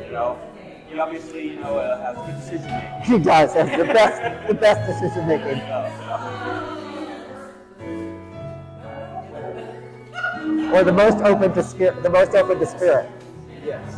He obviously, has good decision making. He does. Has the best decision making. Or the most open to spirit. The most open to spirit. Yes.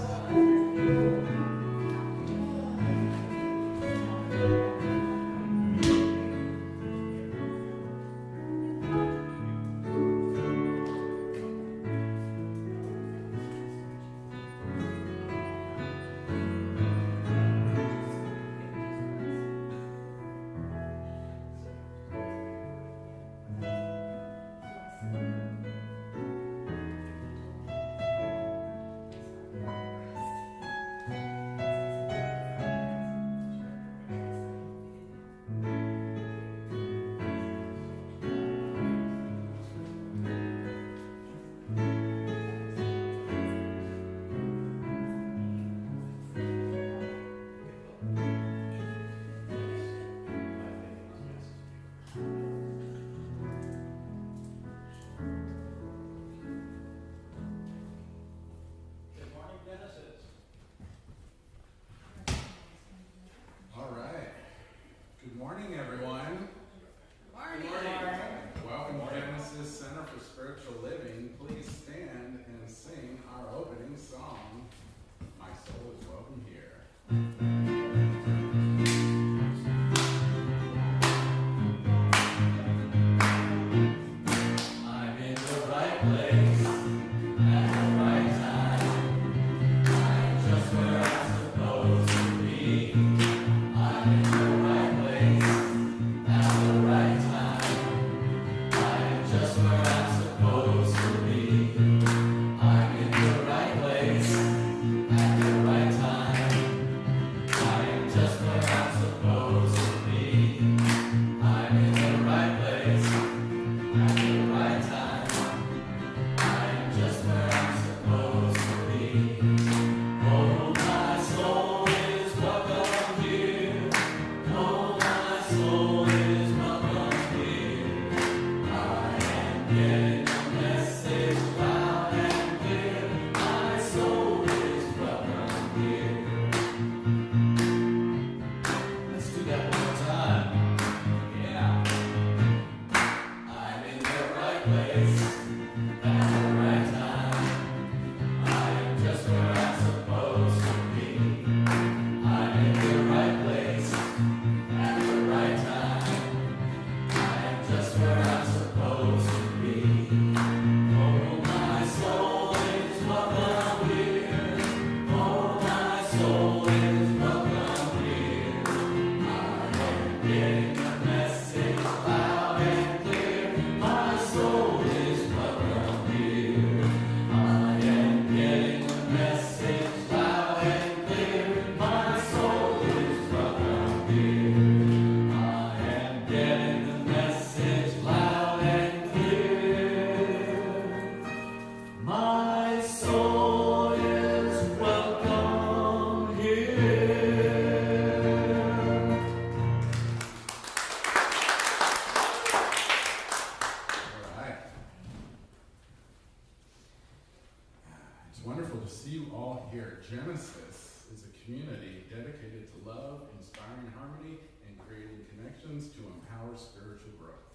Genesis is a community dedicated to love, inspiring harmony, and creating connections to empower spiritual growth.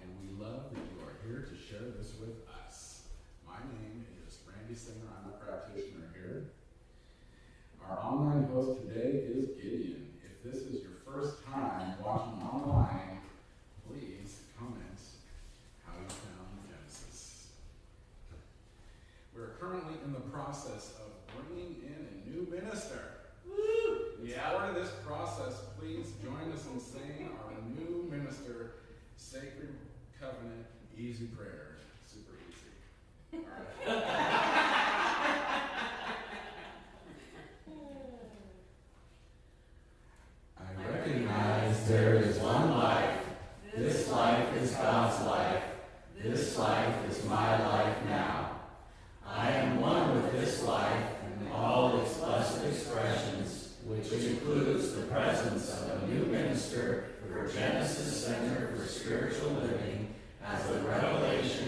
And we love that you are here to share this with us. My name is Randy Singer. I'm a practitioner here. Our online host today is Gideon. If this is your first time watching online, please comment how you found Genesis. We're currently in the process of bringing in a new minister. Woo! As part of this process, please join us in saying our new minister, Sacred Covenant Easy Prayer. Super easy. All right. I recognize there is one life. This life is God's life. This life is my life now. I am one with this life and all its blessed expressions, which includes the presence of a new minister for Genesis Center for Spiritual Living as a revelation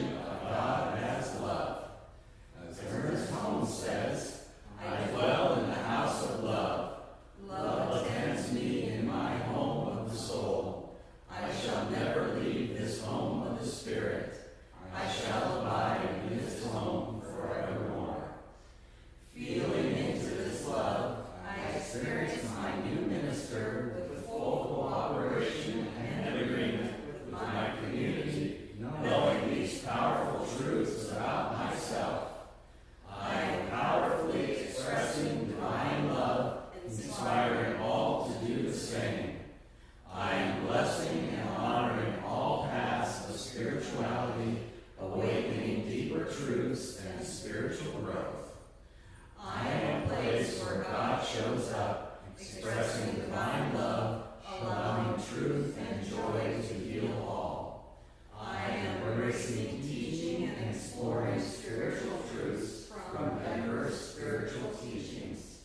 your spiritual teachings.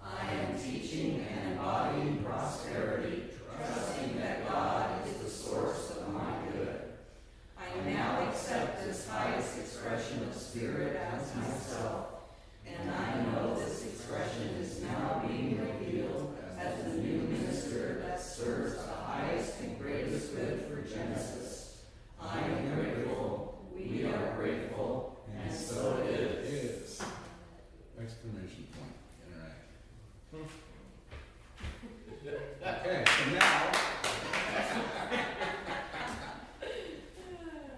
I am teaching and embodying prosperity, trusting that God is the source of my good. I now accept this highest expression of spirit as myself, and I know this expression is now being revealed as the new minister that serves the highest and greatest good for Genesis. I am grateful, we are grateful, and so it is. Exclamation point. Interact. Okay, so now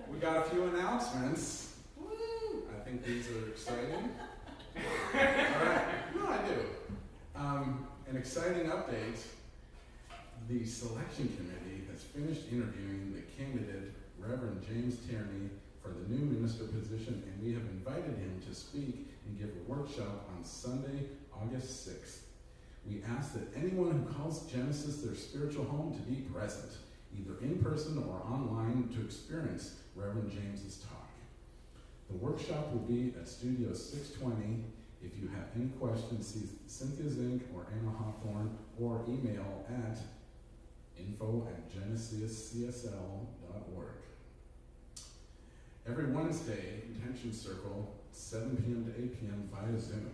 we got a few announcements. Woo! I think these are exciting. All right. No, I do. An exciting update. The selection committee has finished interviewing the candidate, Reverend James Tierney, for the new minister position, and we have invited him to speak and give a workshop on Sunday, August 6th. We ask that anyone who calls Genesis their spiritual home to be present, either in person or online, to experience Reverend James's talk. The workshop will be at Studio 620. If you have any questions, see Cynthia Zink or Anna Hawthorne, or email at info@genesiscsl.org. Every Wednesday, Intention Circle, 7 p.m. to 8 p.m. via Zoom.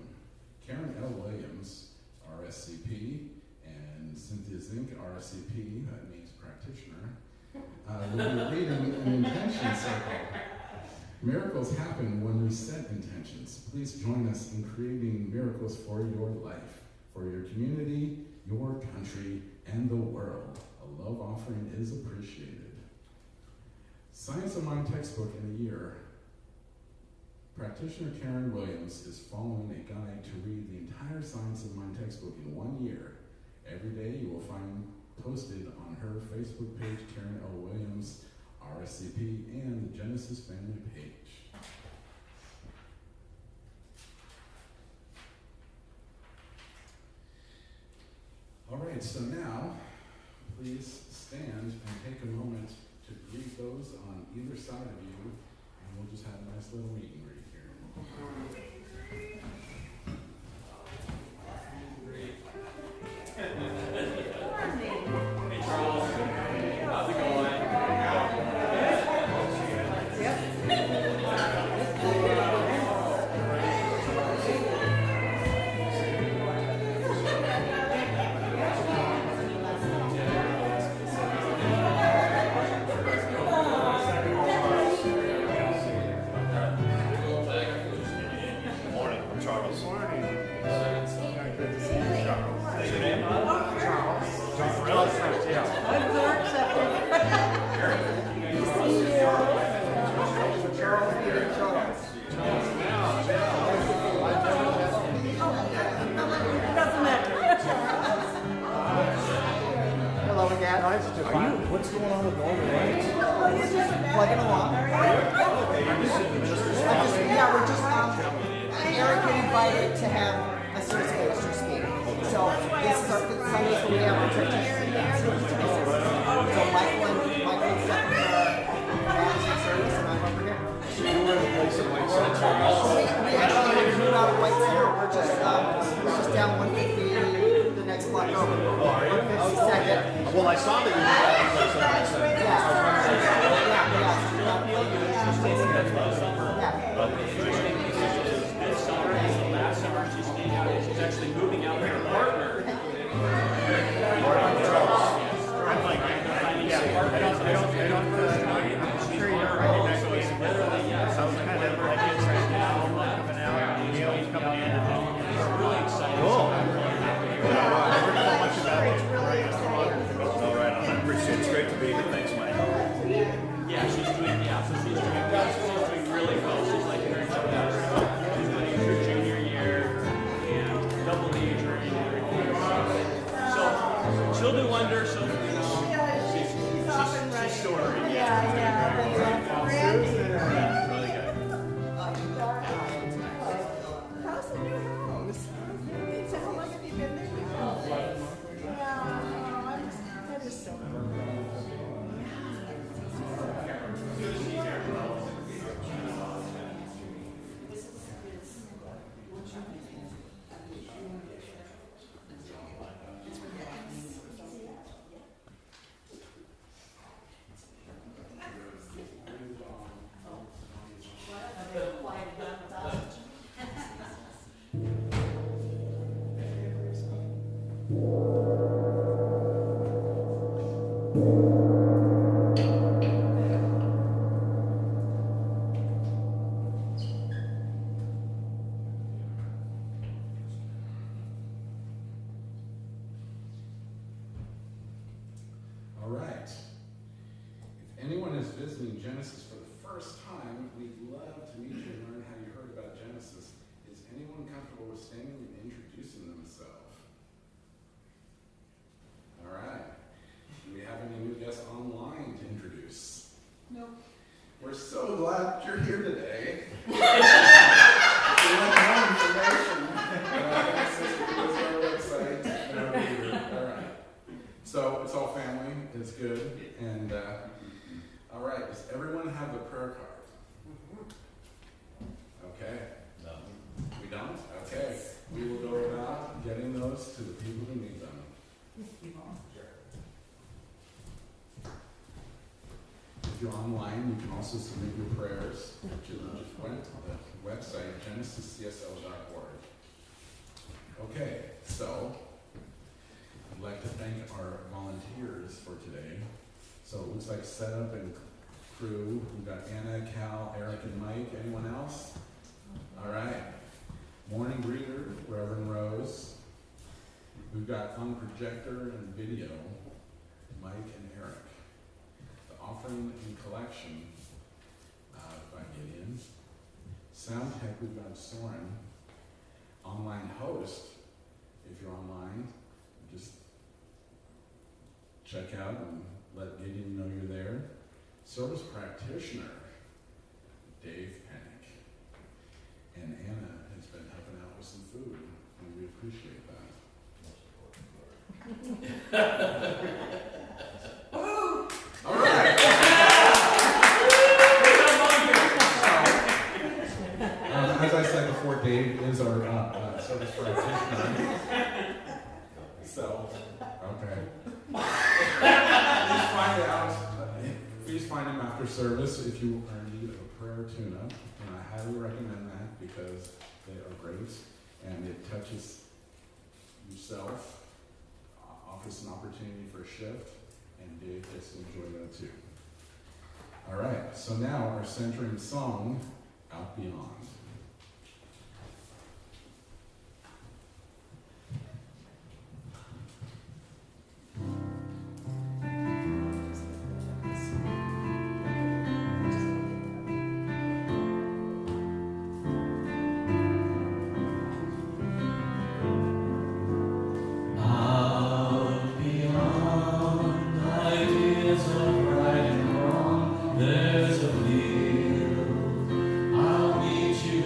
Karen L. Williams, RSCP, and Cynthia Zink, RSCP, that means practitioner, will be leading an Intention Circle. Miracles happen when we set intentions. Please join us in creating miracles for your life, for your community, your country, and the world. A love offering is appreciated. Science of Mind textbook in a year. Practitioner Karen Williams is following a guide to read the entire Science of Mind textbook in 1 year. Every day you will find posted on her Facebook page, Karen L. Williams, RSCP, and the Genesis family page. All right, so now, please stand and take a moment to greet those on either side of you, and we'll just have a nice little meet and greet here. Hey, Charles. How's it going? What's going on with Northern Lights? Plugging along. We're just Eric got invited to have a service minister speak. So this is our Sundays when we have our practitioners. So Michael and Stephanie are managing service, and I'm over here. So you were in the place at White Center? We actually moved out of White Center. We're just down 150, the next block over. 152nd. Well, I saw that you were at the place at White Center. This summer, last summer, she's actually moving out with her partner. It's great to be here. Thanks, Mike. Yeah, she's doing really well. She's like very she's doing her junior year and double major and everything. So she'll do wonders. She's soaring. Really good. How's the new house? How long have you been there? That is so cool. All right. If anyone is visiting Genesis for the first time, we'd love to meet you and learn how you heard about Genesis. Is anyone comfortable with standing and introducing themselves? All right. Do we have any new guests online to introduce? Nope. We're so glad you're here today. If you want more information, access to our website. All right. So it's all family. It's good. And all right. Does everyone have a prayer card? Okay. No. We don't? Okay. We will go about getting those to the people who need them. If you're online, you can also submit your prayers to the website, genesiscsl.org. Okay, so I'd like to thank our volunteers for today. So it looks like setup and crew. We've got Anna, Cal, Eric, and Mike. Anyone else? All right. Morning greeter, Reverend Rose. We've got on projector and video, Mike and Eric. The offering and collection by Gideon. Sound tech, we've got Soren. Online host, if you're online, just check out and let Gideon know you're there. Service practitioner, Dave Panic. And Anna has been helping out with some food, and we appreciate that. All right. As I said before, Dave is our service practitioner. So, okay. Please find him after service if you are in need of a prayer tune-up. And I highly recommend that because they are great and it touches yourself, offers an opportunity for a shift, and Dave gets to enjoy that too. All right, so now our centering song, Out Beyond. There's a field I'll meet you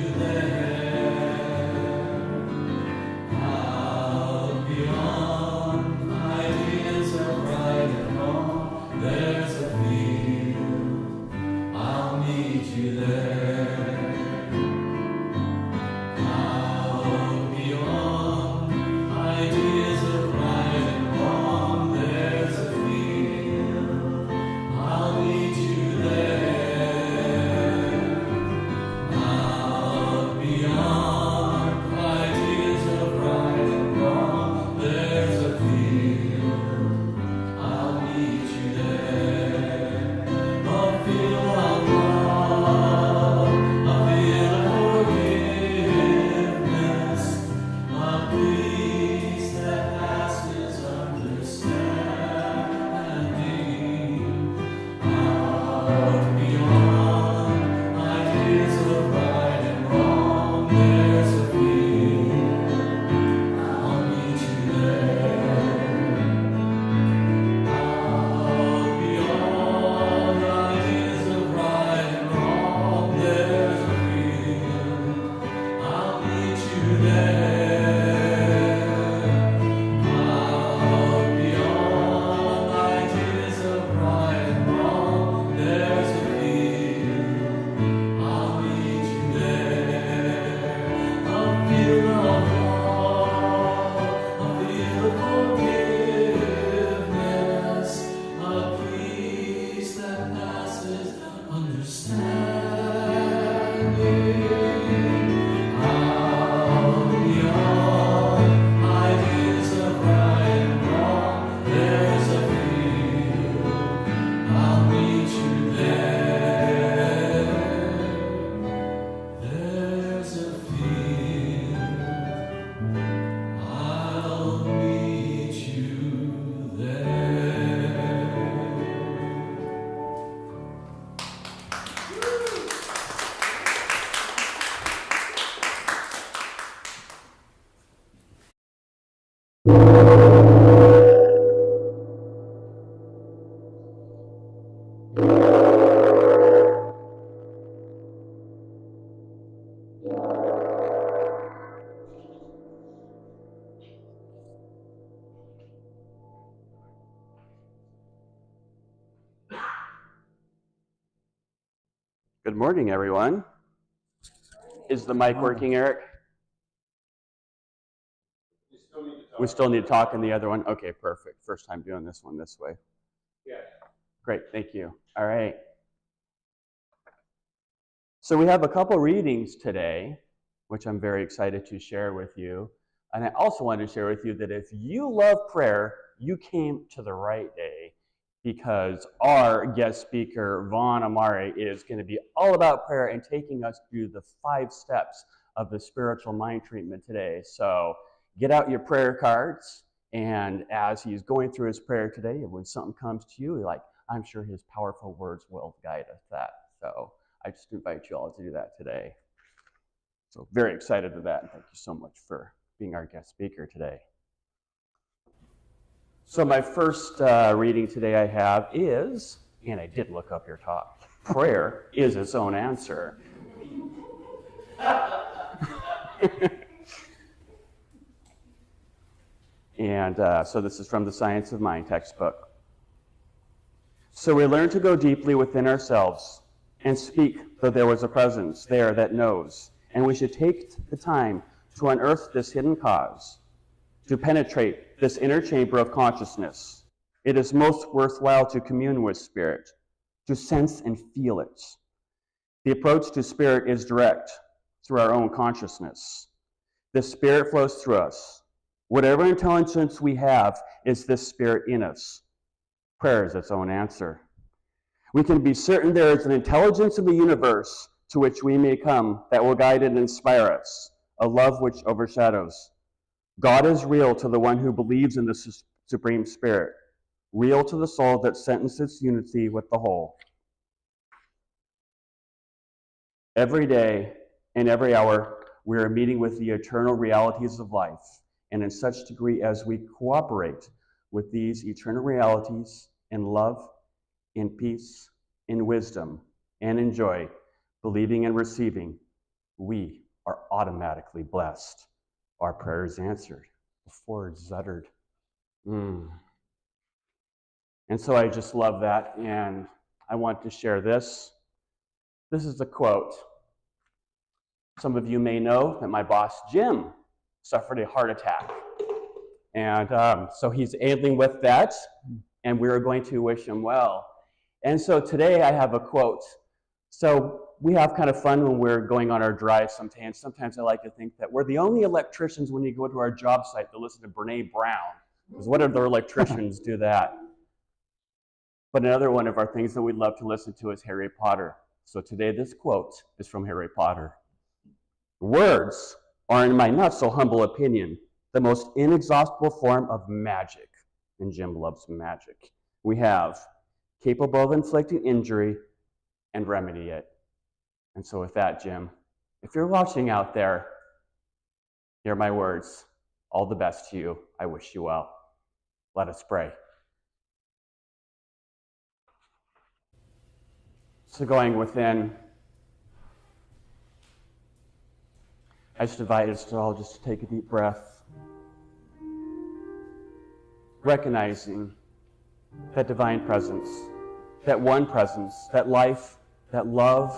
Good morning, everyone. Is the mic working, Eric? We still need to talk in the other one? Okay, perfect. First time doing this one this way. Yeah. Great, thank you. All right. So we have a couple readings today, which I'm very excited to share with you. And I also want to share with you that if you love prayer, you came to the right day, because our guest speaker, Vaughan Amaré, is going to be all about prayer and taking us through the 5 steps of the spiritual mind treatment today. So get out your prayer cards, and as he's going through his prayer today, when something comes to you, I'm sure his powerful words will guide us that. So I just invite you all to do that today. So very excited for that, and thank you so much for being our guest speaker today. So my first reading today I have is, and I did look up your talk, prayer is its own answer. And so this is from the Science of Mind textbook. So we learn to go deeply within ourselves and speak though there was a presence there that knows, and we should take the time to unearth this hidden cause, to penetrate this inner chamber of consciousness. It is most worthwhile to commune with spirit, to sense and feel it. The approach to spirit is direct, through our own consciousness. The spirit flows through us. Whatever intelligence we have is this spirit in us. Prayer is its own answer. We can be certain there is an intelligence of the universe to which we may come that will guide and inspire us, a love which overshadows. God is real to the one who believes in the Supreme Spirit, real to the soul that sentences unity with the whole. Every day and every hour, we are meeting with the eternal realities of life, and in such degree as we cooperate with these eternal realities in love, in peace, in wisdom, and in joy, believing and receiving, we are automatically blessed. Our prayer is answered before it's uttered. And so I just love that, and I want to share this. This is a quote. Some of you may know that my boss, Jim, suffered a heart attack. And so he's ailing with that, and we're going to wish him well. And so today I have a quote. So we have kind of fun when we're going on our drives sometimes. Sometimes I like to think that we're the only electricians when you go to our job site to listen to Brene Brown. Because what other electricians do that? But another one of our things that we love to listen to is Harry Potter. So today this quote is from Harry Potter. Words are, in my not so humble opinion, the most inexhaustible form of magic. And Jim loves magic. We have capable of inflicting injury and remedy it. And so with that, Jim, if you're watching out there, hear my words. All the best to you. I wish you well. Let us pray. So going within, I just invite us to all just take a deep breath, recognizing that divine presence, that one presence, that life, that love,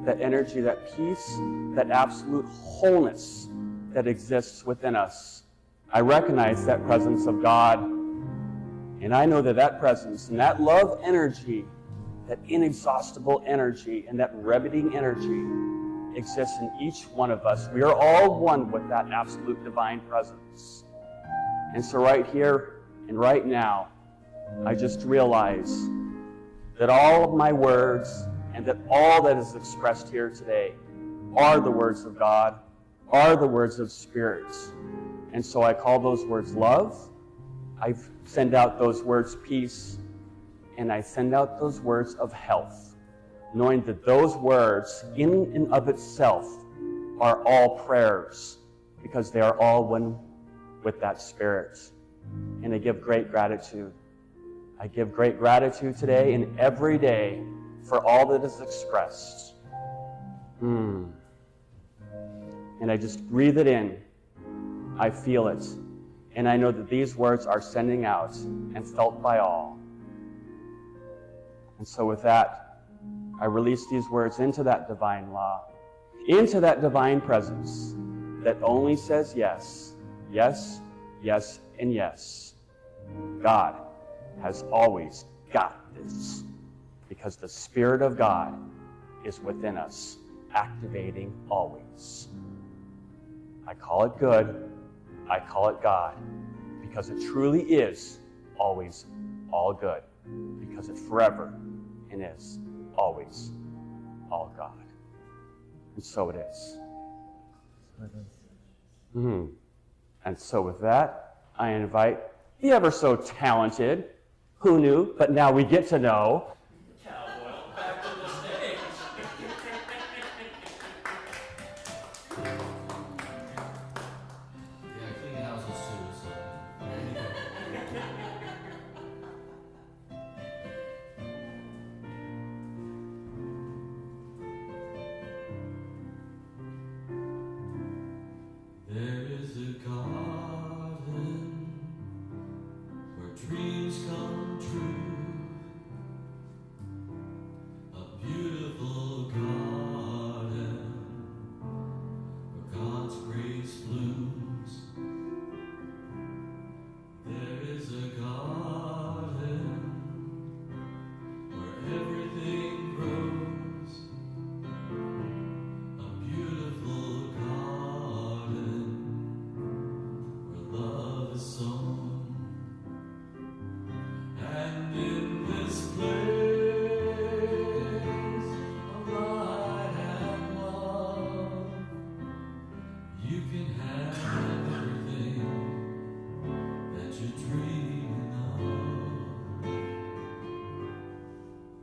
that energy, that peace, that absolute wholeness that exists within us. I recognize that presence of God, and I know that that presence and that love energy, that inexhaustible energy and that remedying energy exists in each one of us. We are all one with that absolute divine presence. And so right here and right now, I just realize that all of my words and that all that is expressed here today are the words of God, are the words of Spirit. And so I call those words love. I send out those words peace. And I send out those words of health, knowing that those words in and of itself are all prayers, because they are all one with that Spirit. And I give great gratitude. I give great gratitude today and every day for all that is expressed. And I just breathe it in. I feel it. And I know that these words are sending out and felt by all. And so with that, I release these words into that divine law, into that divine presence that only says yes, yes, yes, and yes. God has always got this because the Spirit of God is within us, activating always. I call it good. I call it God because it truly is always all good because it forever and is always all God. And so it is. And so with that, I invite the ever so talented, who knew, but now we get to know, Boyle, back to the stage. Yeah, I clean houses too, so there you go. There is a garden where dreams come true. A beautiful garden where God's grace blooms. There is a garden where everything grows. A beautiful garden where love is sown. And in this place of light and love, you can have everything that you're dreaming of.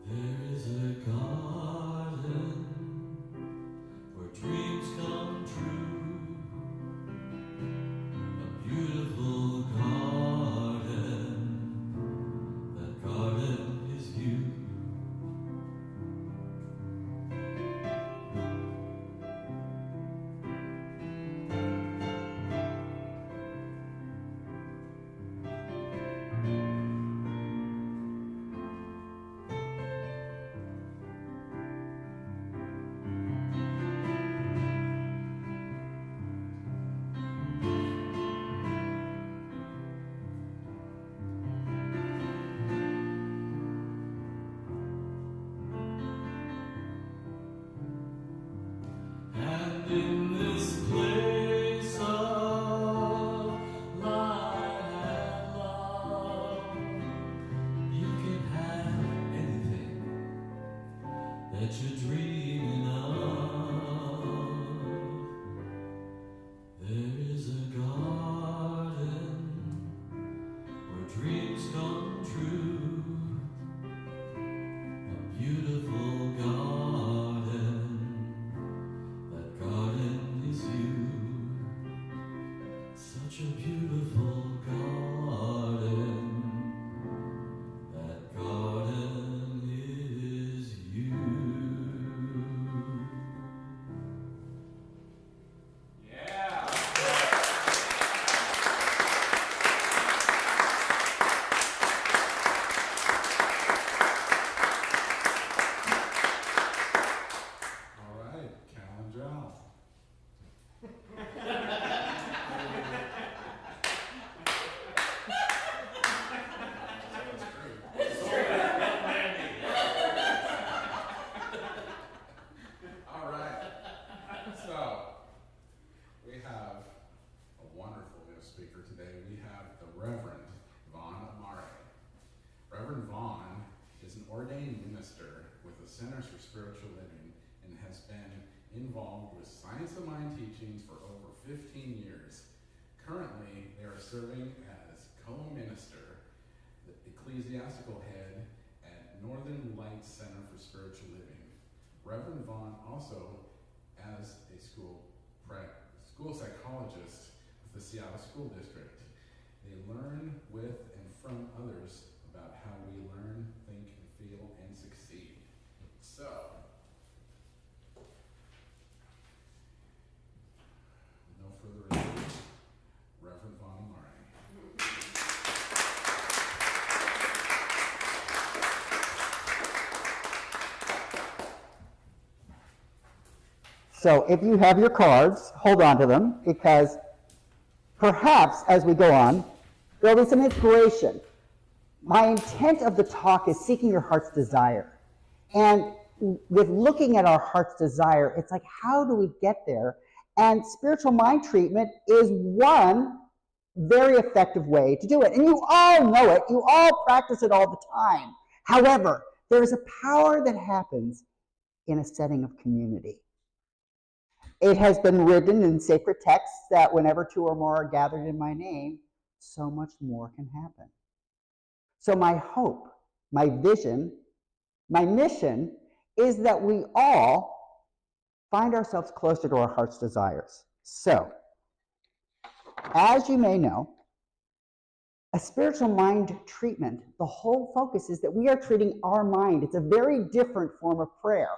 There is a garden where dreams come true. A beautiful garden. That garden is you. And in this place of light and love, you can have anything that you're dreaming of. There is a garden where dreams come true. A beautiful garden. That garden is you. Such a beautiful garden. That garden is you. Yeah. All right, Cal and Joe. All right. So, we have a wonderful guest speaker today. We have the Reverend Vaughan Amaré. Reverend Vaughan is an ordained minister with the Centers for Spiritual Living and has been involved with Science of Mind teachings for over 15 years. Currently, they are serving as co-minister, the ecclesiastical head at Northern Lights Center for Spiritual Living. Reverend Vaughan also, as a school psychologist with the the Seattle School District. They learn with and from others about how we learn, think, feel, and succeed. So, no further ado, Reverend Vaughan Amaré. So if you have your cards, hold on to them, because perhaps as we go on, there'll be some inspiration. My intent of the talk is seeking your heart's desire. And with looking at our heart's desire, it's like, how do we get there? And spiritual mind treatment is one very effective way to do it. And you all know it. You all practice it all the time. However, there's a power that happens in a setting of community. It has been written in sacred texts that whenever two or more are gathered in my name, so much more can happen. So my hope, my vision, my mission is that we all find ourselves closer to our heart's desires. So, as you may know, a spiritual mind treatment, the whole focus is that we are treating our mind. It's a very different form of prayer.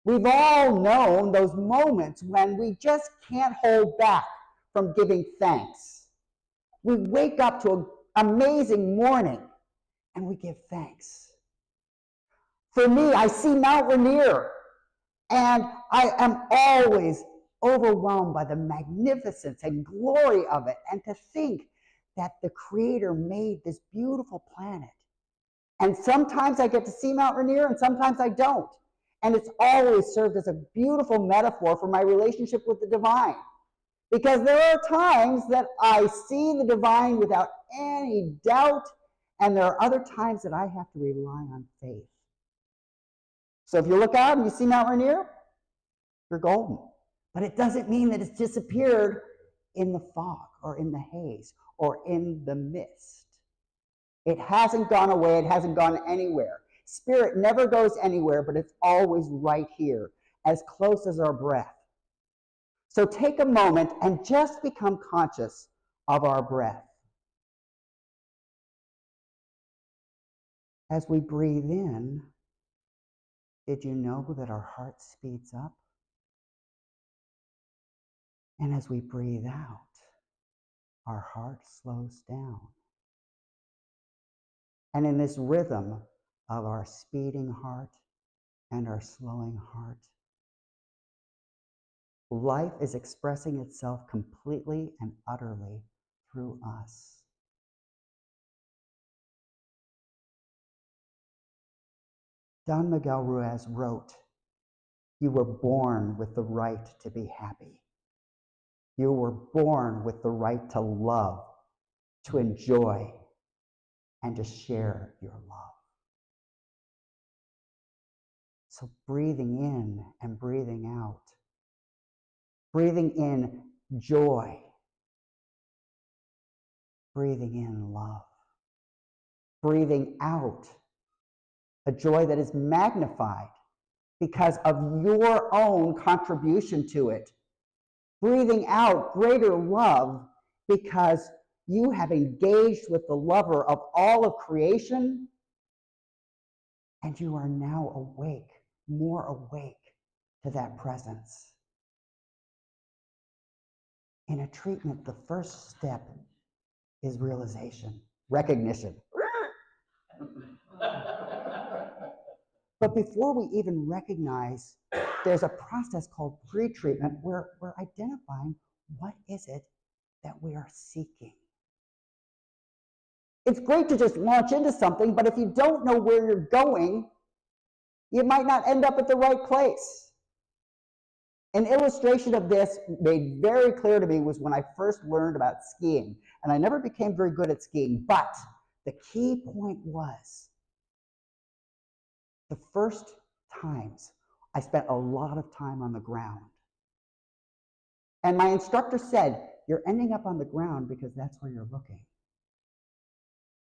We've all known those moments when we just can't hold back from giving thanks. We wake up to an amazing morning and we give thanks. For me, I see Mount Rainier and I am always overwhelmed by the magnificence and glory of it, and to think that the Creator made this beautiful planet. And sometimes I get to see Mount Rainier and sometimes I don't. And it's always served as a beautiful metaphor for my relationship with the divine. Because there are times that I see the divine without any doubt, and there are other times that I have to rely on faith. So if you look out and you see Mount Rainier, you're golden. But it doesn't mean that it's disappeared in the fog or in the haze or in the mist. It hasn't gone away, it hasn't gone anywhere. Spirit never goes anywhere, but it's always right here, as close as our breath. So take a moment and just become conscious of our breath. As we breathe in, did you know that our heart speeds up? And as we breathe out, our heart slows down. And in this rhythm of our speeding heart and our slowing heart, life is expressing itself completely and utterly through us. Don Miguel Ruiz wrote, "You were born with the right to be happy. You were born with the right to love, to enjoy, and to share your love." So breathing in and breathing out. Breathing in joy. Breathing in love. Breathing out a joy that is magnified because of your own contribution to it. Breathing out greater love because you have engaged with the lover of all of creation, and you are now awake, more awake to that presence. In a treatment, the first step is realization, recognition. But before we even recognize, there's a process called pre-treatment where we're identifying what is it that we are seeking. It's great to just launch into something, but if you don't know where you're going, you might not end up at the right place. An illustration of this made very clear to me was when I first learned about skiing. And I never became very good at skiing, but the key point was the first times I spent a lot of time on the ground. And my instructor said, "You're ending up on the ground because that's where you're looking."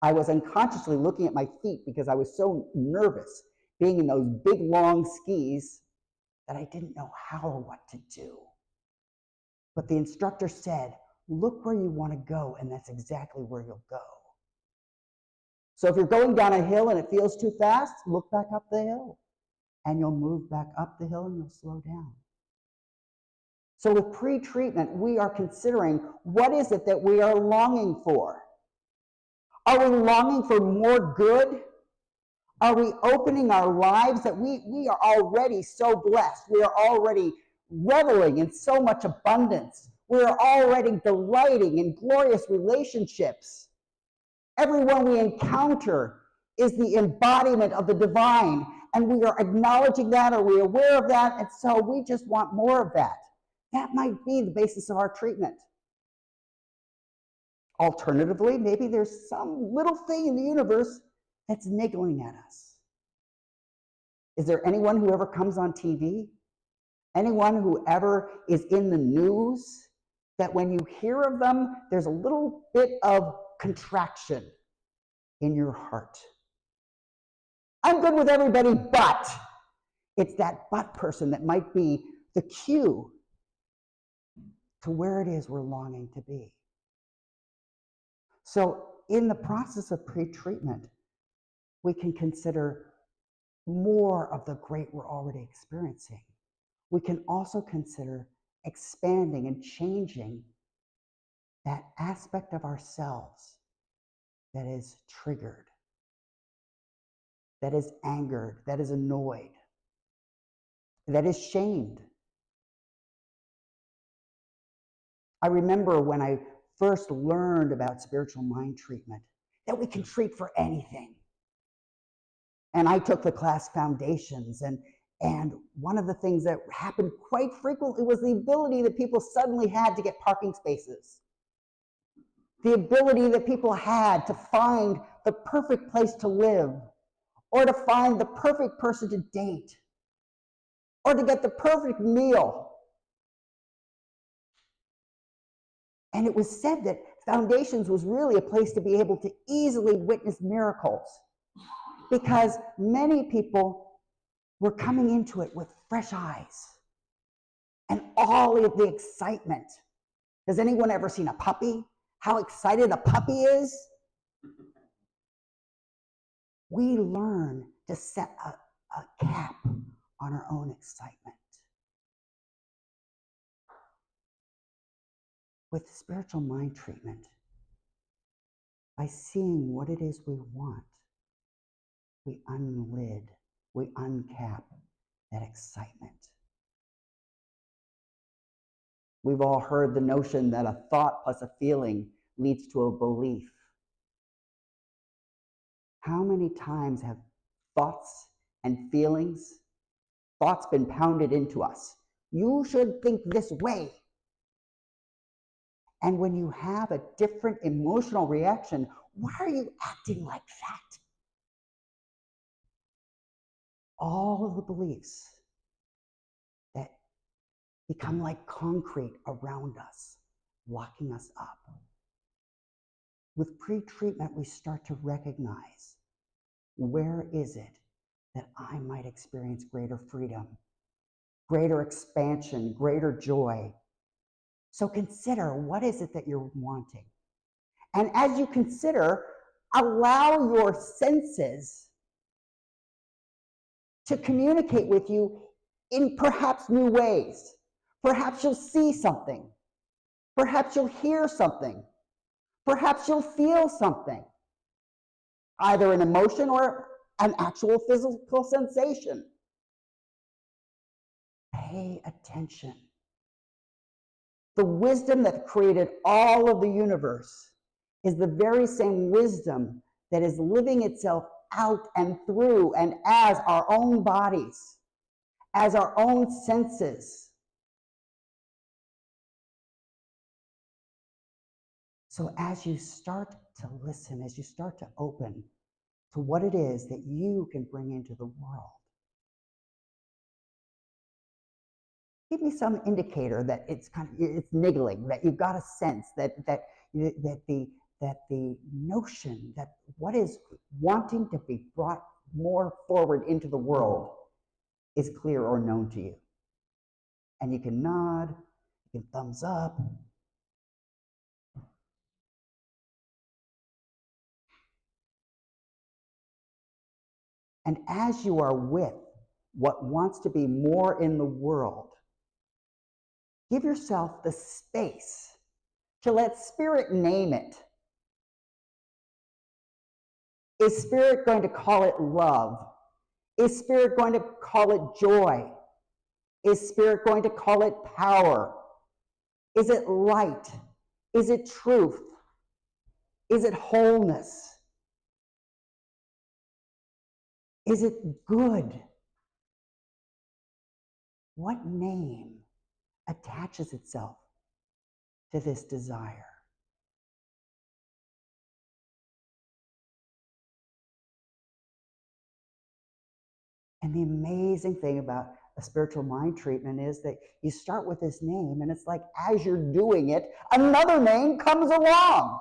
I was unconsciously looking at my feet because I was so nervous being in those big, long skis that I didn't know how or what to do. But the instructor said, look where you want to go, and that's exactly where you'll go. So if you're going down a hill and it feels too fast, look back up the hill, and you'll move back up the hill and you'll slow down. So with pre-treatment, we are considering, what is it that we are longing for? Are we longing for more good? Are we opening our lives that we are already so blessed? We are already reveling in so much abundance. We are already delighting in glorious relationships. Everyone we encounter is the embodiment of the divine, and we are acknowledging that, or we're aware of that, and so we just want more of that. That might be the basis of our treatment. Alternatively, maybe there's some little thing in the universe that's niggling at us. Is there anyone who ever comes on TV? Anyone who ever is in the news, that when you hear of them, there's a little bit of contraction in your heart? I'm good with everybody, but it's that but person that might be the cue to where it is we're longing to be. So in the process of pre-treatment, we can consider more of the great we're already experiencing. We can also consider expanding and changing that aspect of ourselves that is triggered, that is angered, that is annoyed, that is shamed. I remember when I first learned about spiritual mind treatment, that we can treat for anything. And I took the class Foundations, and one of the things that happened quite frequently was the ability that people suddenly had to get parking spaces. The ability that people had to find the perfect place to live, or to find the perfect person to date, or to get the perfect meal. And it was said that Foundations was really a place to be able to easily witness miracles, because many people were coming into it with fresh eyes and all of the excitement. Has anyone ever seen a puppy? How excited a puppy is? We learn to set a cap on our own excitement. With spiritual mind treatment, by seeing what it is we want, we unlid, we uncap that excitement. We've all heard the notion that a thought plus a feeling leads to a belief. How many times have thoughts and feelings, thoughts been pounded into us? You should think this way. And when you have a different emotional reaction, why are you acting like that? All of the beliefs that become like concrete around us, locking us up. With pre-treatment, we start to recognize, where is it that I might experience greater freedom, greater expansion, greater joy? So consider, what is it that you're wanting? And as you consider, allow your senses to communicate with you in perhaps new ways. Perhaps you'll see something. Perhaps you'll hear something. Perhaps you'll feel something, either an emotion or an actual physical sensation. Pay attention. The wisdom that created all of the universe is the very same wisdom that is living itself out and through and as our own bodies, as our own senses. So as you start to listen, as you start to open to what it is that you can bring into the world, give me some indicator that it's niggling, that you've got a sense that the notion that what is wanting to be brought more forward into the world is clear or known to you. And you can nod, you can thumbs up, And as you are with what wants to be more in the world, give yourself the space to let Spirit name it. Is Spirit going to call it love? Is Spirit going to call it joy? Is Spirit going to call it power? Is it light? Is it truth? Is it wholeness? Is it good? What name attaches itself to this desire? And the amazing thing about a spiritual mind treatment is that you start with this name, and it's like as you're doing it, another name comes along.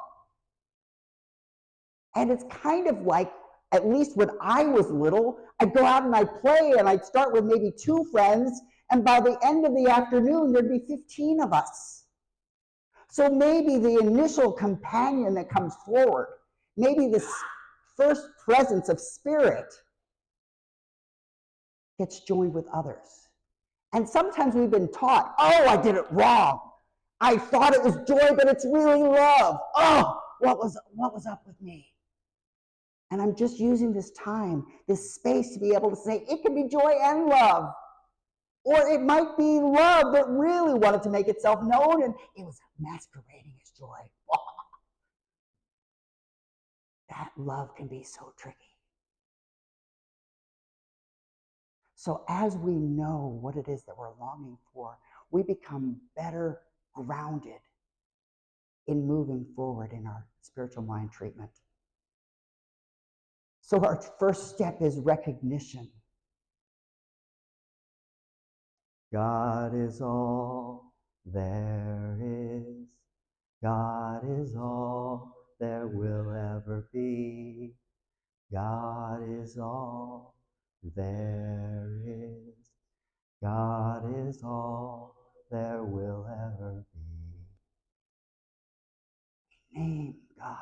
And it's kind of like, at least when I was little, I'd go out and I'd play, and I'd start with maybe 2 friends, and by the end of the afternoon, there'd be 15 of us. So maybe the initial companion that comes forward, maybe this first presence of Spirit gets joined with others. And sometimes we've been taught, oh, I did it wrong. I thought it was joy, but it's really love. Oh, what was up with me? And I'm just using this time, this space to be able to say, it can be joy and love. Or it might be love that really wanted to make itself known, and it was masquerading as joy. That love can be so tricky. So as we know what it is that we're longing for, we become better grounded in moving forward in our spiritual mind treatment. So our first step is recognition. God is all there is. God is all there will ever be. God is all there is. God is all there will ever be. We name God.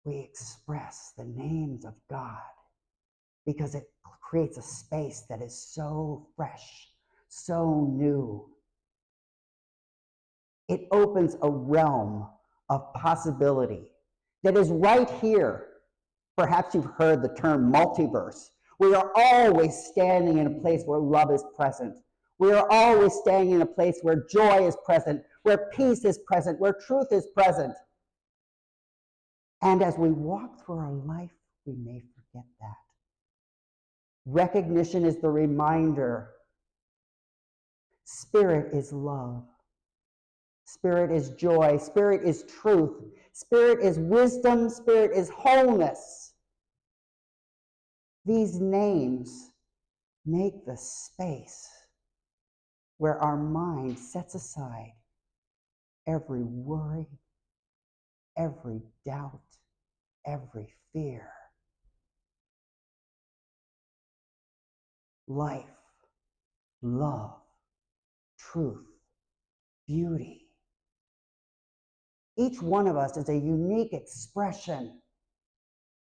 We express the names of God because it creates a space that is so fresh, so new. It opens a realm of possibility that is right here. Perhaps you've heard the term multiverse. We are always standing in a place where love is present. We are always standing in a place where joy is present, where peace is present, where truth is present. And as we walk through our life, we may forget that. Recognition is the reminder. Spirit is love. Spirit is joy. Spirit is truth. Spirit is wisdom. Spirit is wholeness. These names make the space where our mind sets aside every worry, every doubt, every fear. Life, love, truth, beauty. Each one of us is a unique expression.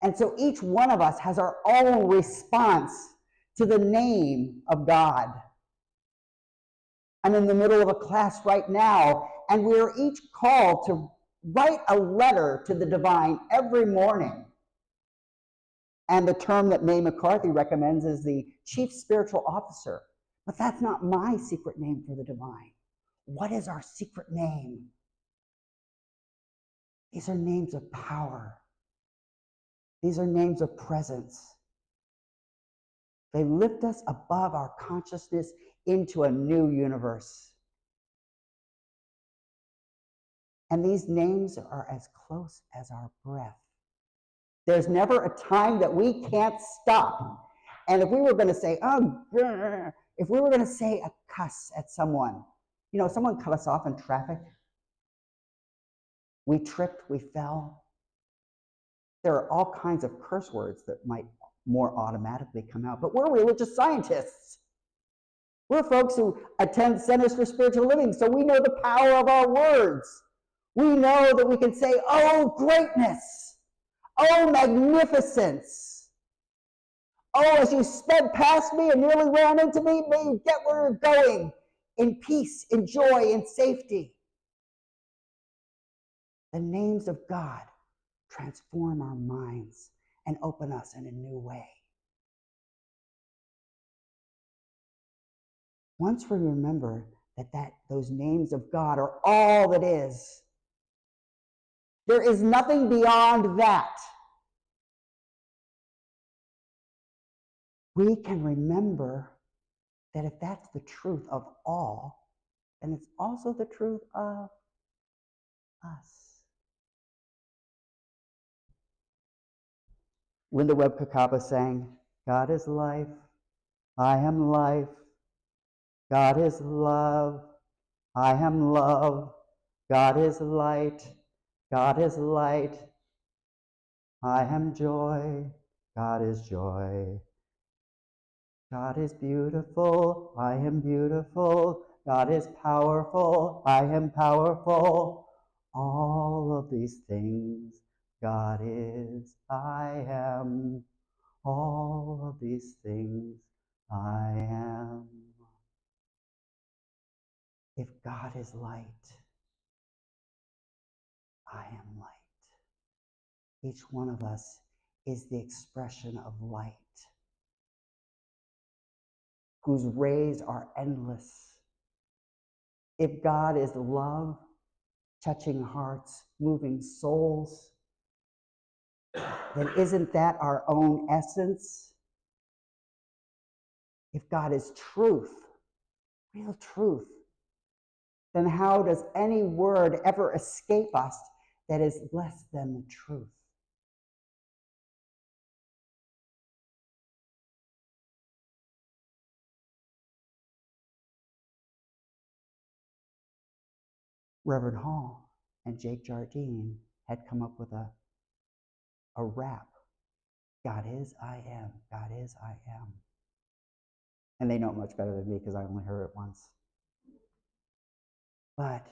And so each one of us has our own response to the name of God. I'm in the middle of a class right now, and we are each called to write a letter to the divine every morning. And the term that Mae McCarthy recommends is the chief spiritual officer. But that's not my secret name for the divine. What is our secret name? These are names of power. These are names of presence. They lift us above our consciousness into a new universe. And these names are as close as our breath. There's never a time that we can't stop. And if we were going to say, if we were going to say a cuss at someone, someone cut us off in traffic. We tripped, we fell. There are all kinds of curse words that might more automatically come out, but we're religious scientists. We're folks who attend Centers for Spiritual Living, so we know the power of our words. We know that we can say, oh, greatness, Oh, magnificence. Oh, as you sped past me and nearly ran into me, may you get where you're going in peace, in joy, in safety. The names of God transform our minds and open us in a new way. Once we remember that those names of God are all that is, there is nothing beyond that. We can remember that if that's the truth of all, then it's also the truth of us. Linda Webb Kakapa sang, God is life, I am life. God is love, I am love. God is light, God is light. I am joy, God is joy. God is beautiful, I am beautiful. God is powerful, I am powerful. All of these things, God is, I am. All of these things, I am. If God is light, I am light. Each one of us is the expression of light, whose rays are endless. If God is love, touching hearts, moving souls, then isn't that our own essence? If God is truth, real truth, then how does any word ever escape us that is less than the truth? Reverend Hall and Jake Jardine had come up with a rap. God is, I am. God is, I am. And they know it much better than me because I only heard it once. But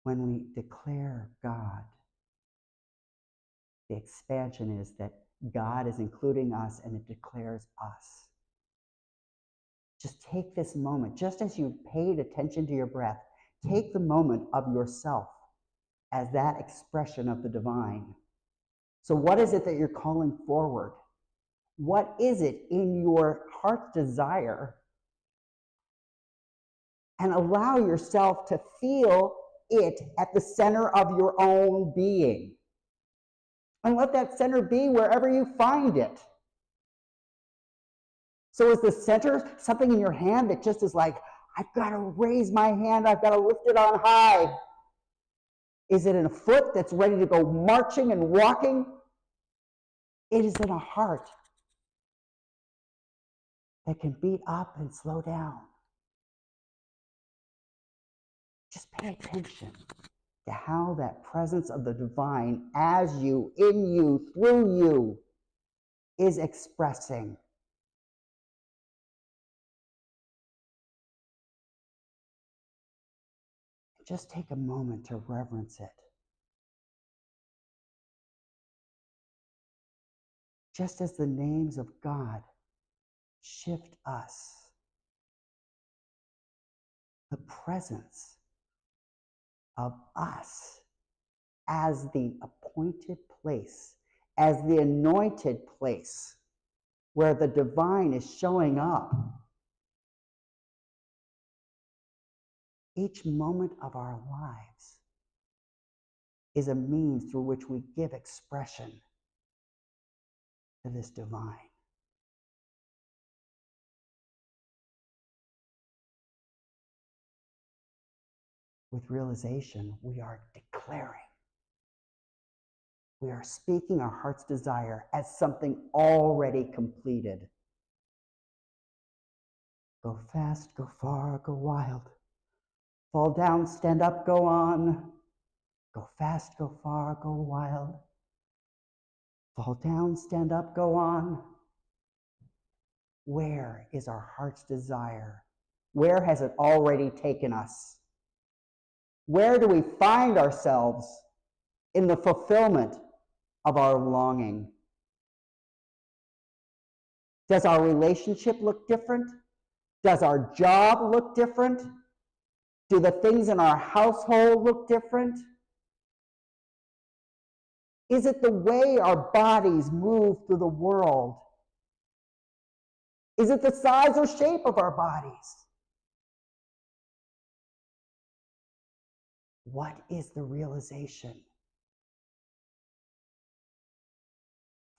when we declare God, the expansion is that God is including us and it declares us. Just take this moment, just as you paid attention to your breath, take the moment of yourself as that expression of the divine. So what is it that you're calling forward? What is it in your heart's desire? And allow yourself to feel it at the center of your own being. And let that center be wherever you find it. So is the center something in your hand that just is like, I've got to raise my hand, I've got to lift it on high? Is it in a foot that's ready to go marching and walking? It is in a heart that can beat up and slow down. Just pay attention to how that presence of the divine as you, in you, through you, is expressing. Just take a moment to reverence it. Just as the names of God shift us, the presence of us as the appointed place, as the anointed place where the divine is showing up. Each moment of our lives is a means through which we give expression to this divine. With realization, we are declaring. We are speaking our heart's desire as something already completed. Go fast, go far, go wild. Fall down, stand up, go on. Go fast, go far, go wild. Fall down, stand up, go on. Where is our heart's desire? Where has it already taken us? Where do we find ourselves in the fulfillment of our longing? Does our relationship look different? Does our job look different? Do the things in our household look different? Is it the way our bodies move through the world? Is it the size or shape of our bodies? What is the realization?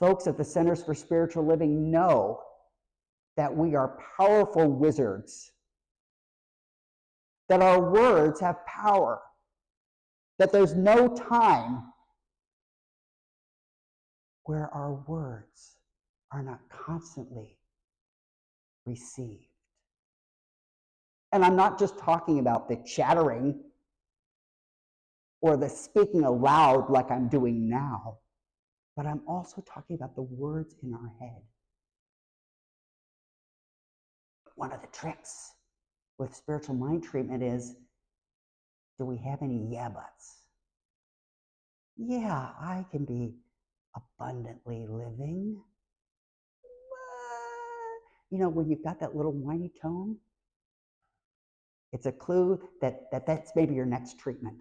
Folks at the Centers for Spiritual Living know that we are powerful wizards, that our words have power, that there's no time where our words are not constantly received. And I'm not just talking about the chattering or the speaking aloud like I'm doing now, but I'm also talking about the words in our head. One of the tricks with spiritual mind treatment is, do we have any yeah buts? Yeah, I can be abundantly living. You know, when you've got that little whiny tone, it's a clue that that's maybe your next treatment.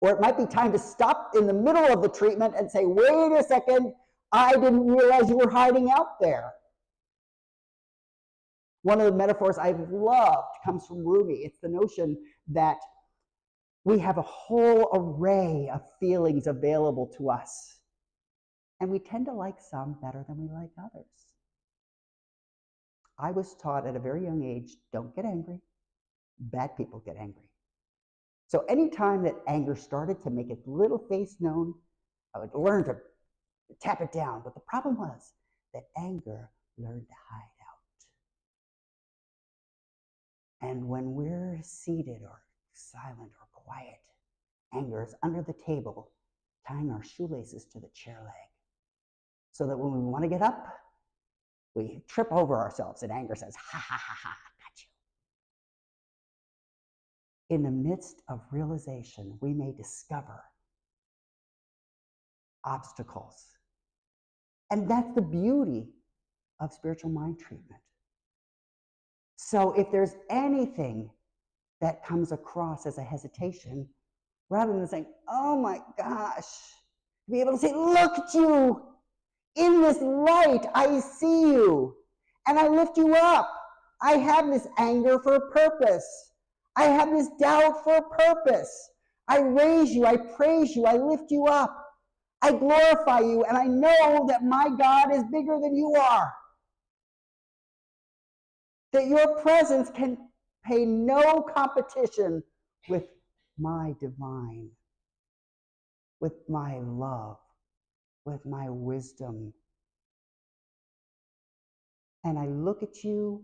Or it might be time to stop in the middle of the treatment and say, wait a second, I didn't realize you were hiding out there. One of the metaphors I've loved comes from Rumi. It's the notion that we have a whole array of feelings available to us, and we tend to like some better than we like others. I was taught at a very young age, don't get angry. Bad people get angry. So anytime that anger started to make its little face known, I would learn to tap it down. But the problem was that anger learned to hide out. And when we're seated or silent or quiet, anger is under the table, tying our shoelaces to the chair leg. So that when we want to get up, we trip over ourselves and anger says, ha, ha, ha, ha, got you. In the midst of realization, we may discover obstacles. And that's the beauty of spiritual mind treatment. So if there's anything that comes across as a hesitation, rather than saying, oh my gosh, be able to say, look at you, in this light, I see you, and I lift you up. I have this anger for a purpose. I have this doubt for a purpose. I raise you, I praise you, I lift you up. I glorify you, and I know that my God is bigger than you are. That your presence can pay no competition with my divine, with my love, with my wisdom. And I look at you,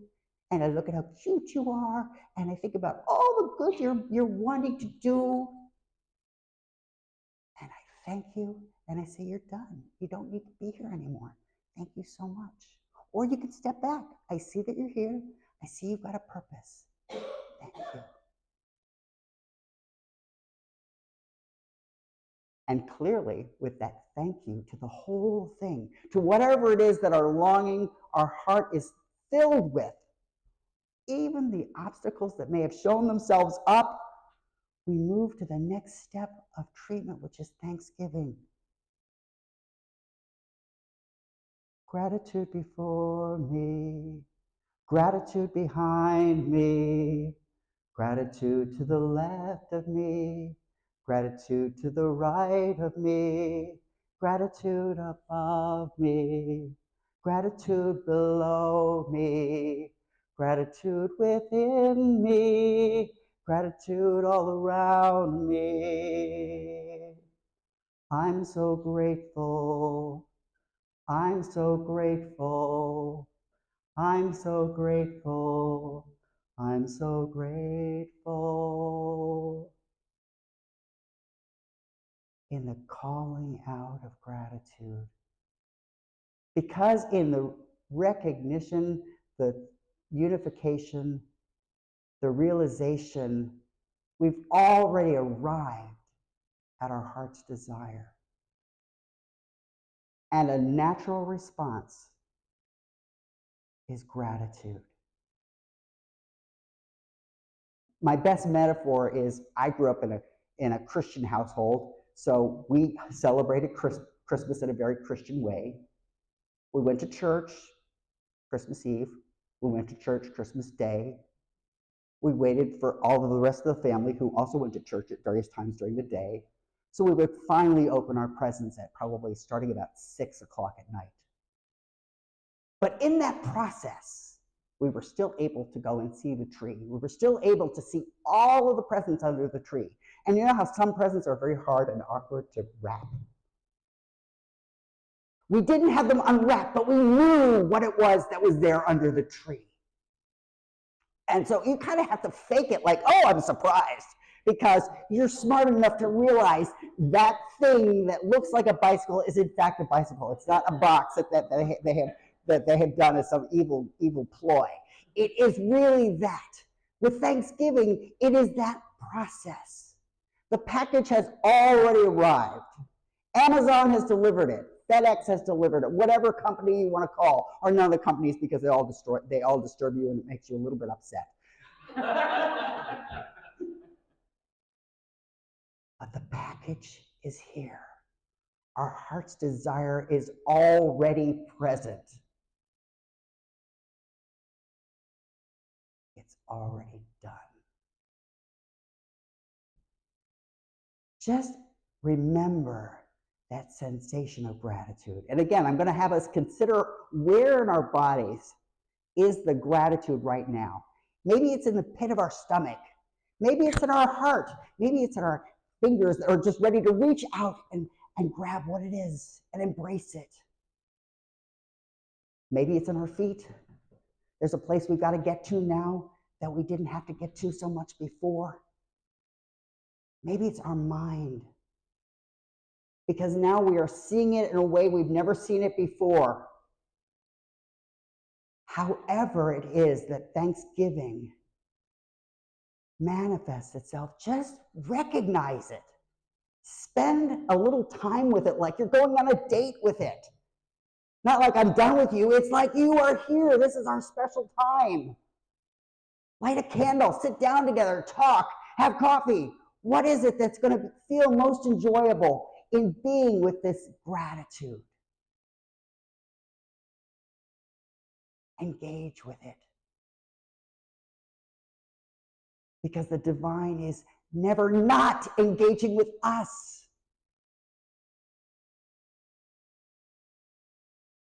and I look at how cute you are, and I think about all the good you're wanting to do. And I thank you, and I say, you're done. You don't need to be here anymore. Thank you so much. Or you can step back. I see that you're here. I see you've got a purpose. Thank you. And clearly, with that thank you to the whole thing, to whatever it is that our longing, our heart is filled with, even the obstacles that may have shown themselves up, we move to the next step of treatment, which is thanksgiving. Gratitude before me, gratitude behind me, gratitude to the left of me, gratitude to the right of me, gratitude above me, gratitude below me, gratitude within me, gratitude all around me. I'm so grateful. I'm so grateful. I'm so grateful. I'm so grateful. In the calling out of gratitude. Because in the recognition, the unification, the realization, we've already arrived at our heart's desire. And a natural response is gratitude. My best metaphor is I grew up in a Christian household, so we celebrated Christmas in a very Christian way. We went to church Christmas Eve. We went to church Christmas Day. We waited for all of the rest of the family who also went to church at various times during the day. So we would finally open our presents at probably starting about 6 o'clock at night. But in that process, we were still able to go and see the tree. We were still able to see all of the presents under the tree. And you know how some presents are very hard and awkward to wrap? We didn't have them unwrapped, but we knew what it was that was there under the tree. And so you kind of have to fake it like, oh, I'm surprised, because you're smart enough to realize that thing that looks like a bicycle is in fact a bicycle. It's not a box that they have done as some evil ploy. It is really that. With Thanksgiving, it is that process. The package has already arrived. Amazon has delivered it. FedEx has delivered it. Whatever company you want to call, or none of the companies, because they all disturb you and it makes you a little bit upset. But the package is here. Our heart's desire is already present. It's already done. Just remember that sensation of gratitude. And again, I'm going to have us consider where in our bodies is the gratitude right now. Maybe it's in the pit of our stomach. Maybe it's in our heart. Maybe it's in our fingers that are just ready to reach out and grab what it is and embrace it. Maybe it's in our feet. There's a place we've got to get to now that we didn't have to get to so much before. Maybe it's our mind, because now we are seeing it in a way we've never seen it before. However it is that Thanksgiving manifests itself, just recognize it. Spend a little time with it like you're going on a date with it. Not like I'm done with you, it's like you are here. This is our special time. Light a candle, sit down together, talk, have coffee. What is it that's going to feel most enjoyable in being with this gratitude? Engage with it. Because the divine is never not engaging with us.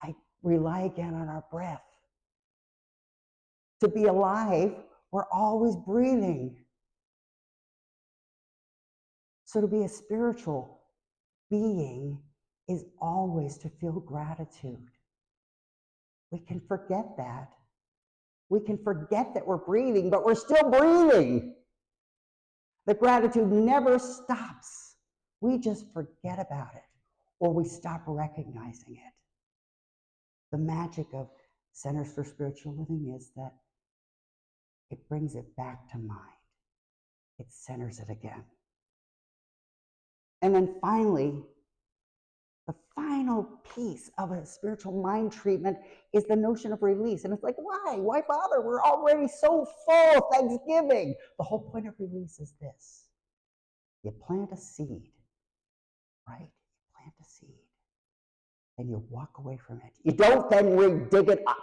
I rely again on our breath. To be alive, we're always breathing. So to be a spiritual being is always to feel gratitude. We can forget that. We can forget that we're breathing, but we're still breathing. The gratitude never stops. We just forget about it, or we stop recognizing it. The magic of Centers for Spiritual Living is that it brings it back to mind. It centers it again. And then finally, the final piece of a spiritual mind treatment is the notion of release. And it's like, why? Why bother? We're already so full of Thanksgiving. The whole point of release is this. You plant a seed, right? You plant a seed, and you walk away from it. You don't then dig it up.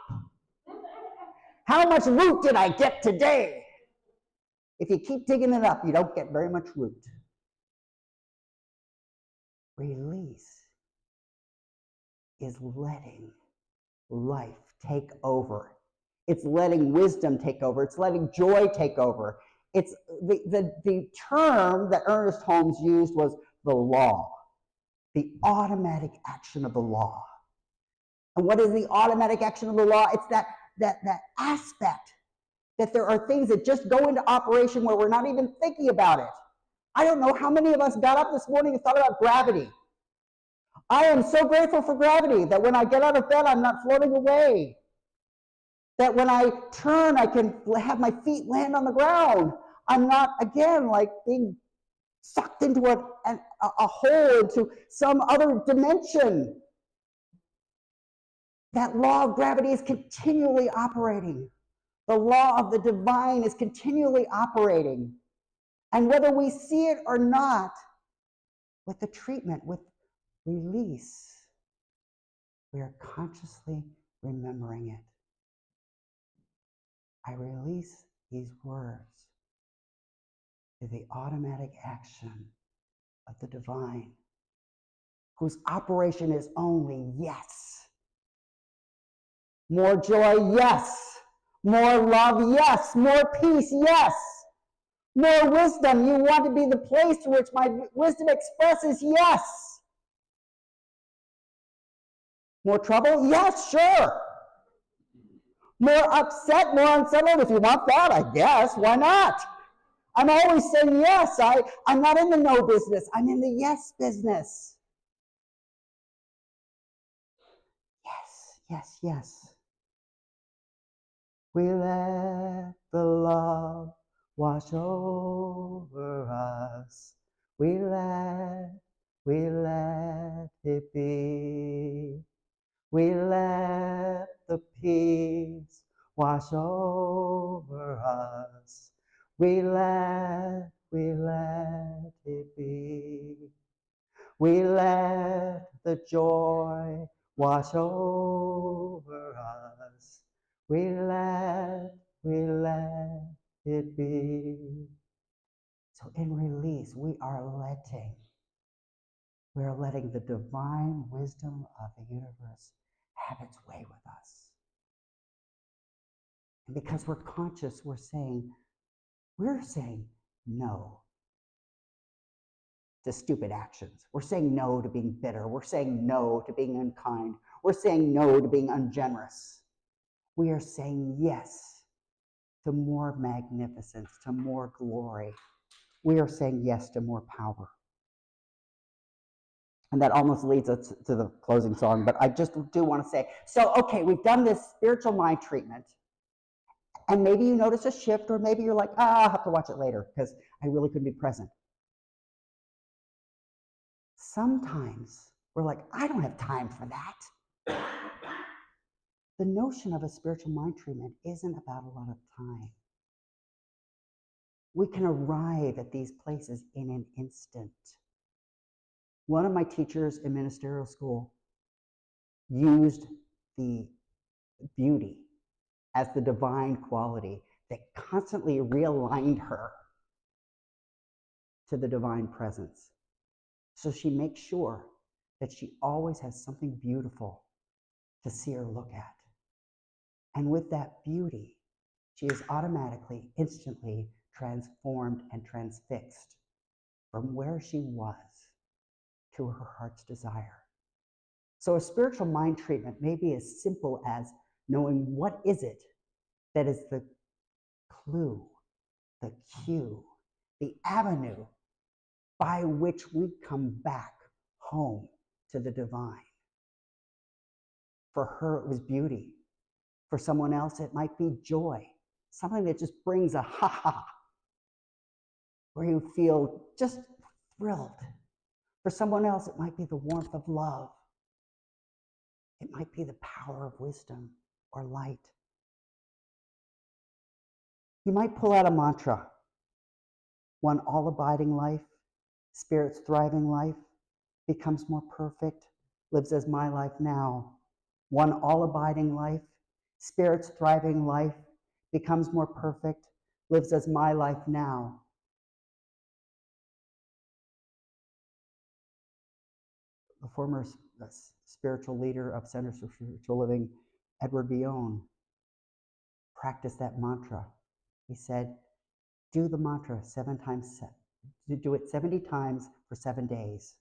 How much root did I get today? If you keep digging it up, you don't get very much root. Release is letting life take over. It's letting wisdom take over. It's letting joy take over. It's the term that Ernest Holmes used was the law, the automatic action of the law. And what is the automatic action of the law? It's that aspect that there are things that just go into operation where we're not even thinking about it. I don't know how many of us got up this morning and thought about gravity. I am so grateful for gravity that when I get out of bed, I'm not floating away. That when I turn, I can have my feet land on the ground. I'm not, again, like being sucked into a hole, into some other dimension. That law of gravity is continually operating. The law of the divine is continually operating. And whether we see it or not, with the treatment, with release, we are consciously remembering it. I release these words to the automatic action of the divine, whose operation is only yes. More joy, yes. More love, yes. More peace, yes. More wisdom. You want to be the place to which my wisdom expresses, yes. More trouble? Yes, sure. More upset, more unsettled, if you want that, I guess. Why not? I'm always saying yes. I'm not in the no business. I'm in the yes business. Yes, yes, yes. We let the love wash over us. We let it be. We let the peace wash over us. We let it be. We let the joy wash over us. We let it be. So in release, we are letting the divine wisdom of the universe have its way with us. And because we're conscious, we're saying no to stupid actions. We're saying no to being bitter. We're saying no to being unkind. We're saying no to being ungenerous. We are saying yes to more magnificence, to more glory. We are saying yes to more power. And that almost leads us to the closing song, but I just do want to say, so, okay, we've done this spiritual mind treatment, and maybe you notice a shift, or maybe you're like, I'll have to watch it later because I really couldn't be present. Sometimes we're like, I don't have time for that. The notion of a spiritual mind treatment isn't about a lot of time. We can arrive at these places in an instant. One of my teachers in ministerial school used the beauty as the divine quality that constantly realigned her to the divine presence. So she makes sure that she always has something beautiful to see or look at. And with that beauty, she is automatically, instantly transformed and transfixed from where she was to her heart's desire. So a spiritual mind treatment may be as simple as knowing what is it that is the clue, the cue, the avenue by which we come back home to the divine. For her, it was beauty. For someone else, it might be joy, something that just brings a ha-ha, where you feel just thrilled. For someone else, it might be the warmth of love. It might be the power of wisdom or light. You might pull out a mantra. One all-abiding life, spirit's thriving life, becomes more perfect, lives as my life now. One all-abiding life, spirit's thriving life, becomes more perfect, lives as my life now. The former spiritual leader of Centers for Spiritual Living, Edward Boyle, practiced that mantra. He said, do the mantra 7 times, do it 70 times for 7 days.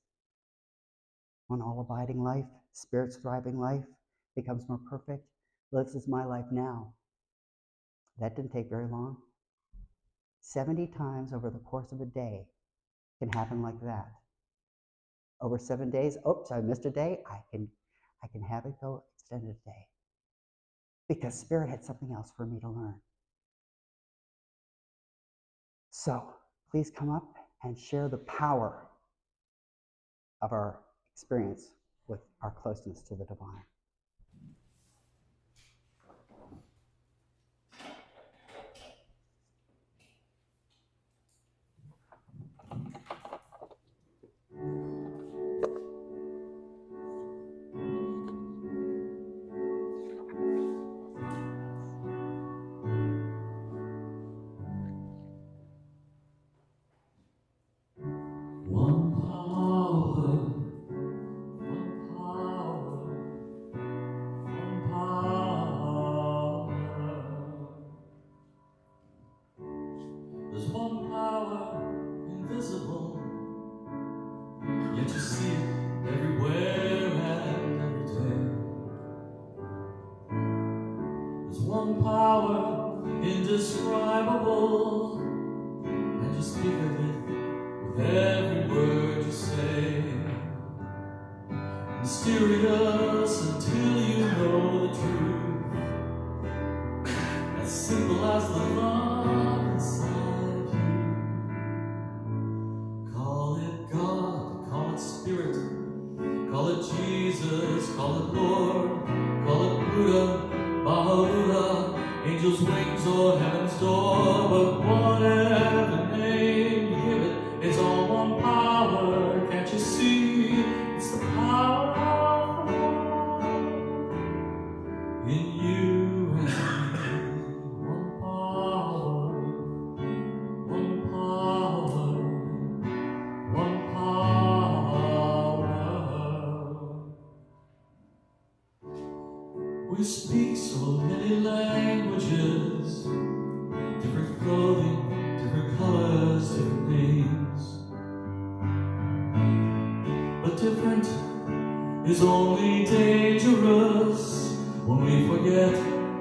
One all-abiding life, spirit's thriving life, becomes more perfect, lives as my life now. That didn't take very long. 70 times over the course of a day can happen like that. Over 7 days, oops, I missed a day, I can have it go extended a day. Because Spirit had something else for me to learn. So please come up and share the power of our experience with our closeness to the divine. every word you say. Mysterious until you know the truth. As simple as the love inside you. Call it God, call it Spirit, call it Jesus, call it Lord, call it Buddha, Baha'u'llah, angels' wings or heaven's door. But whatever name you give it, it's all one power. Can't you see? It's the power of the Lord in you and me. One power, one power, one power. We speak so many languages, different clothing, different colors, different names. But different is only dangerous when we forget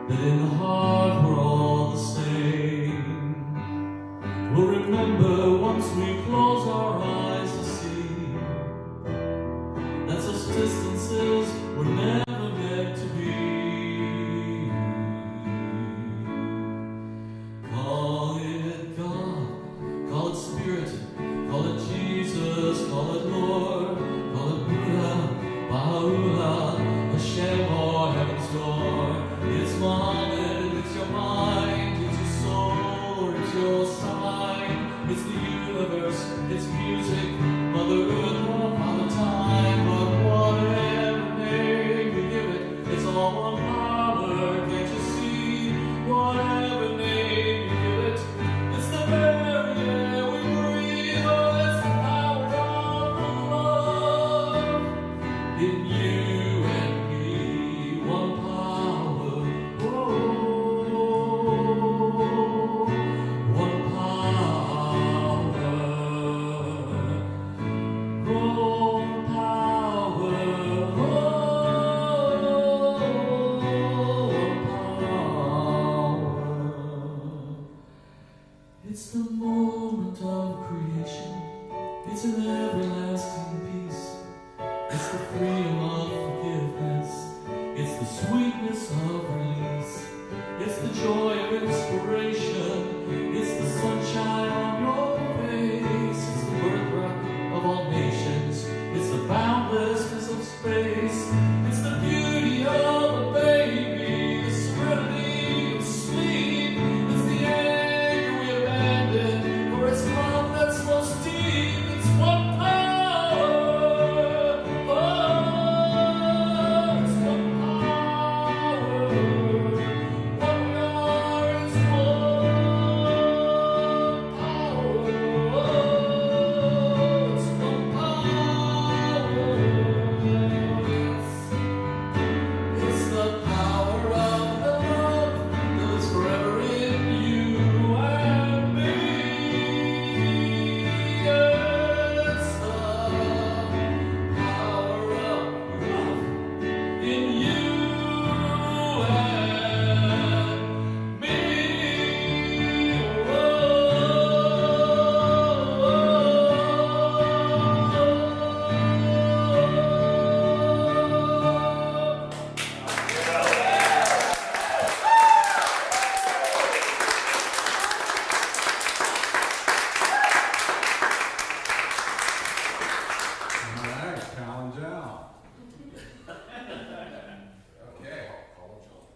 that in the heart we're all the same. We'll remember once we close our eyes to see that such distances were never meant to be. Call it God, call it Spirit, call it Jesus, call it Lord, call it Buddha, Baha'u'llah, Hashem or heaven's door. It's Muhammad, it's your mind, it's your soul, or it's your sign. It's the universe, it's music, Mother Earth or Father Time. But whatever name you give it, it's all one power. Can't you see? Whatever name you give it, it's the very air we breathe. Oh, it's the power of the love in you and me. One power, oh, one power, one power, It's the moment of creation. It's an everlasting peace. It's the freedom of forgiveness. It's the sweetness of release. It's the joy of inspiration. It's the sunshine on your face. It's the birthright of all nations. It's the boundlessness of space. It's the beauty of a baby. The serenity of sleep. It's the anger we abandon. For it's love that's most deep. It's one power. Oh, it's one power. What we are is one power. Oh, it's one power. It's the power of the love that lives forever in you and me. It's the power of love in you and me. All right, challenge out. Okay, follow Joel.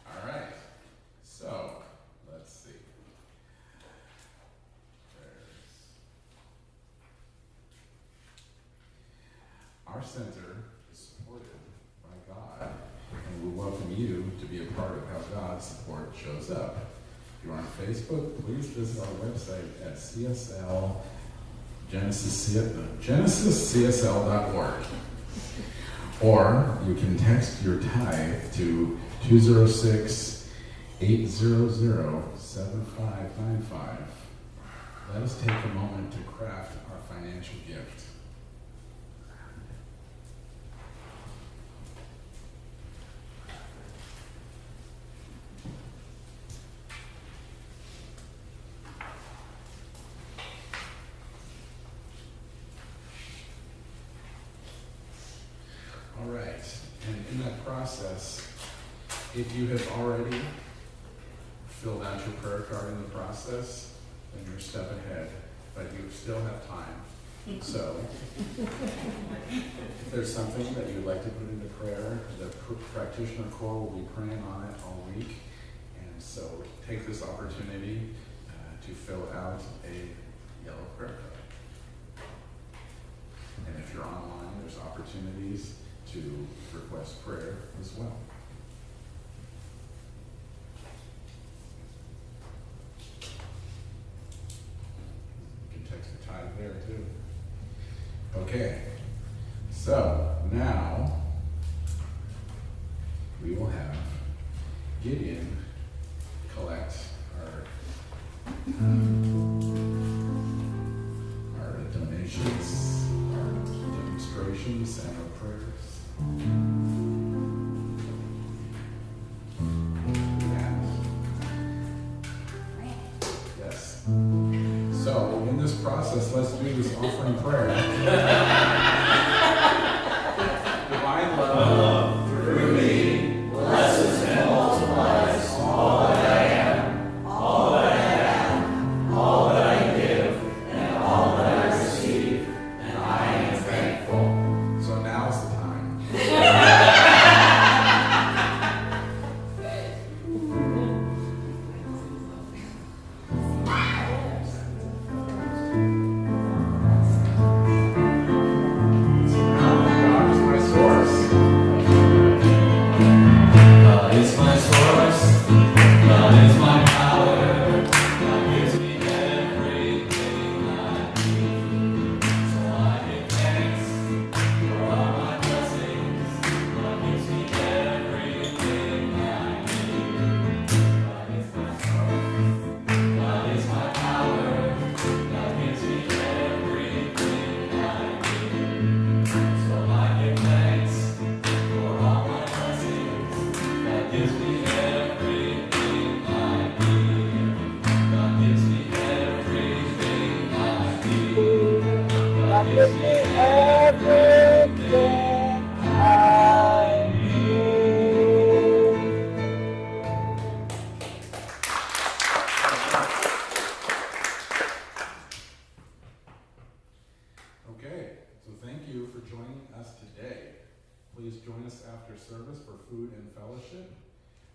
All right, so let's see. Our center is supported by God, and we welcome you to be a part of how God's support shows up. If you're on Facebook, please visit our website at genesiscsl.org. Or you can text your tithe to 206-800-7595. Let us take a moment to craft our financial gift. If you have already filled out your prayer card in the process, then you're a step ahead, but you still have time. So, if there's something that you'd like to put into prayer, the practitioner corps will be praying on it all week. And so, take this opportunity to fill out a yellow prayer card. And if you're online, there's opportunities to request prayer as well. You can text a tithe there too. Okay, so now we will have Gideon collect our donations, our demonstrations, and our prayers. Yes. So in this process, let's do this offering prayer. Divine love through me blesses and multiplies all that I am, all that I have, all that I give, and all that I receive, and I am thankful. So now's the time. God is my source. God is my source. God is my power. God gives me everything I need. So I give thanks for all my blessings. God gives me everything I need. God is my source. God is my power. God gives me everything I need. So I give thanks for all my blessings. God gives me everything I need. God gives me everything I need. God gives me everything I need. Okay, so thank you for joining us today. Please join us after service for food and fellowship.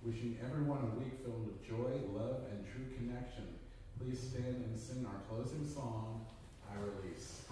Wishing everyone a week filled with joy, love, and true connection. Please stand and sing our closing song, I Release.